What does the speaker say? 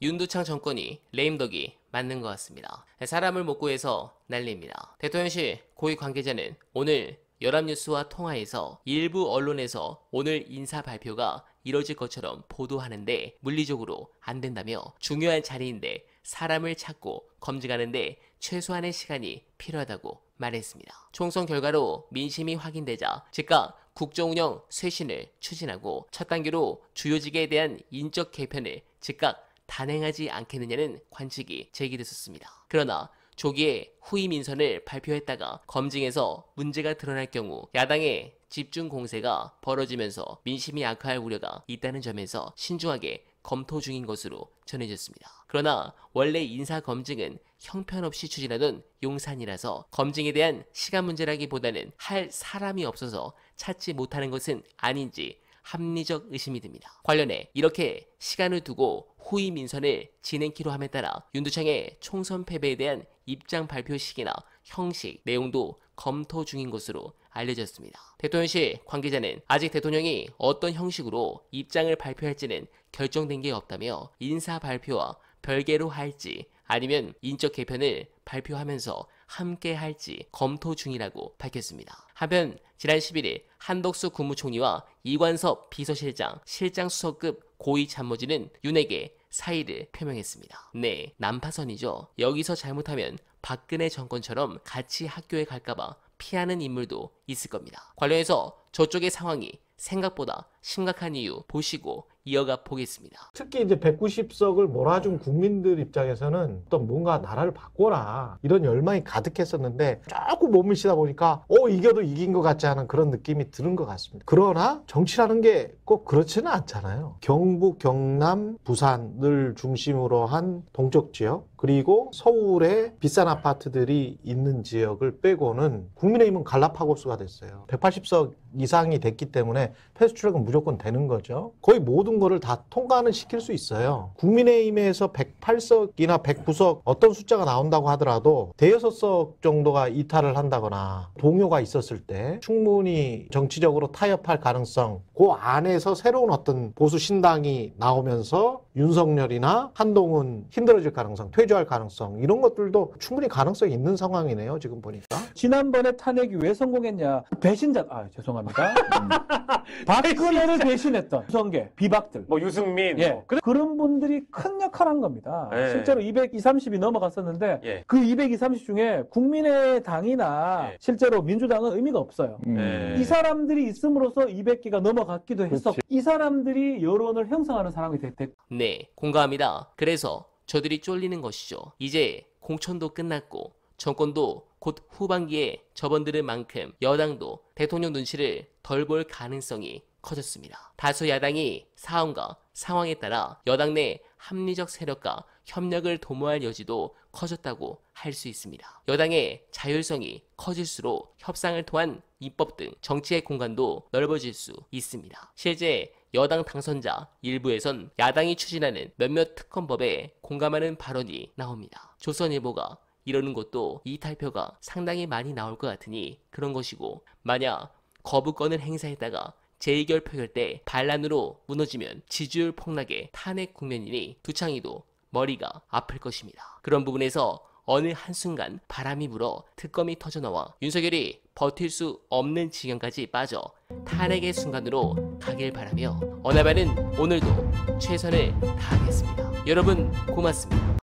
윤두창 정권이 레임덕이 맞는 것 같습니다. 사람을 못 구해서 난리입니다. 대통령실 고위 관계자는 오늘 연합뉴스와 통화에서 일부 언론에서 오늘 인사 발표가 이뤄질 것처럼 보도하는데 물리적으로 안 된다며 중요한 자리인데 사람을 찾고 검증하는데 최소한의 시간이 필요하다고 말했습니다. 총선 결과로 민심이 확인되자 즉각 국정운영 쇄신을 추진하고 첫 단계로 주요직에 대한 인적 개편을 즉각 단행하지 않겠느냐는 관측이 제기됐었습니다. 그러나 조기에 후임 인선을 발표했다가 검증에서 문제가 드러날 경우 야당의 집중 공세가 벌어지면서 민심이 악화할 우려가 있다는 점에서 신중하게 검토 중인 것으로 전해졌습니다. 그러나 원래 인사 검증은 형편없이 추진하던 용산이라서 검증에 대한 시간 문제라기보다는 할 사람이 없어서 찾지 못하는 것은 아닌지 합리적 의심이 듭니다. 관련해 이렇게 시간을 두고 후임 인선을 진행키로 함에 따라 윤두창의 총선 패배에 대한 입장 발표 시기나 형식, 내용도 검토 중인 것으로 알려졌습니다. 대통령실 관계자는 아직 대통령이 어떤 형식으로 입장을 발표할지는 결정된 게 없다며 인사 발표와 별개로 할지 아니면 인적 개편을 발표하면서 함께 할지 검토 중이라고 밝혔습니다. 한편 지난 11일 한덕수 국무총리와 이관섭 비서실장, 실장수석급 고위 참모진은 윤에게 사의를 표명했습니다. 네, 난파선이죠. 여기서 잘못하면 박근혜 정권처럼 같이 학교에 갈까봐 피하는 인물도 있을 겁니다. 관련해서 저쪽의 상황이 생각보다 심각한 이유 보시고 이어가 보겠습니다. 특히 이제 190석을 몰아준 국민들 입장에서는 또 뭔가 나라를 바꿔라 이런 열망이 가득했었는데 조금 몸을 쉬다 보니까 이겨도 이긴 것 같지 않은 그런 느낌이 드는 것 같습니다. 그러나 정치라는 게 꼭 그렇지는 않잖아요. 경북, 경남, 부산을 중심으로 한 동쪽 지역 그리고 서울에 비싼 아파트들이 있는 지역을 빼고는 국민의힘은 갈라파고스가 됐어요. 180석 이상이 됐기 때문에 패스트트랙은 무조건 되는 거죠. 거의 모든 거를 다 통과는 시킬 수 있어요. 국민의힘에서 108석이나 109석 어떤 숫자가 나온다고 하더라도 대여섯 석 정도가 이탈을 한다거나 동요가 있었을 때 충분히 정치적으로 타협할 가능성, 그 안에서 새로운 어떤 보수 신당이 나오면서 윤석열이나 한동훈 힘들어질 가능성, 퇴조할 가능성 이런 것들도 충분히 가능성이 있는 상황이네요. 지금 보니까. 지난번에 탄핵이 왜 성공했냐? 배신자, 죄송합니다. 박근혜를 배신했던 유성계, 비박들. 뭐 유승민. 예. 그런 분들이 큰 역할을 한 겁니다. 예. 실제로 230이 넘어갔었는데 예. 그 230 중에 국민의당이나 예. 실제로 민주당은 의미가 없어요. 예. 이 사람들이 있음으로써 200개가 넘어갔기도 했었고 그렇지. 이 사람들이 여론을 형성하는 사람이 됐고 네, 공감합니다. 그래서 저들이 쫄리는 것이죠. 이제 공천도 끝났고 정권도 곧 후반기에 접어들 만큼 여당도 대통령 눈치를 덜 볼 가능성이 커졌습니다. 다수 야당이 사안과 상황에 따라 여당 내 합리적 세력과 협력을 도모할 여지도 커졌다고 할 수 있습니다. 여당의 자율성이 커질수록 협상을 통한 입법 등 정치의 공간도 넓어질 수 있습니다. 실제 여당 당선자 일부에선 야당이 추진하는 몇몇 특검법에 공감하는 발언이 나옵니다. 조선일보가 이러는 것도 이탈표가 상당히 많이 나올 것 같으니 그런 것이고 만약 거부권을 행사했다가 재의결 표결 때 반란으로 무너지면 지지율 폭락의 탄핵 국면이니 두창이도 머리가 아플 것입니다. 그런 부분에서 어느 한순간 바람이 불어 특검이 터져나와 윤석열이 버틸 수 없는 지경까지 빠져 탄핵의 순간으로 가길 바라며 어나바는 오늘도 최선을 다하겠습니다. 여러분 고맙습니다.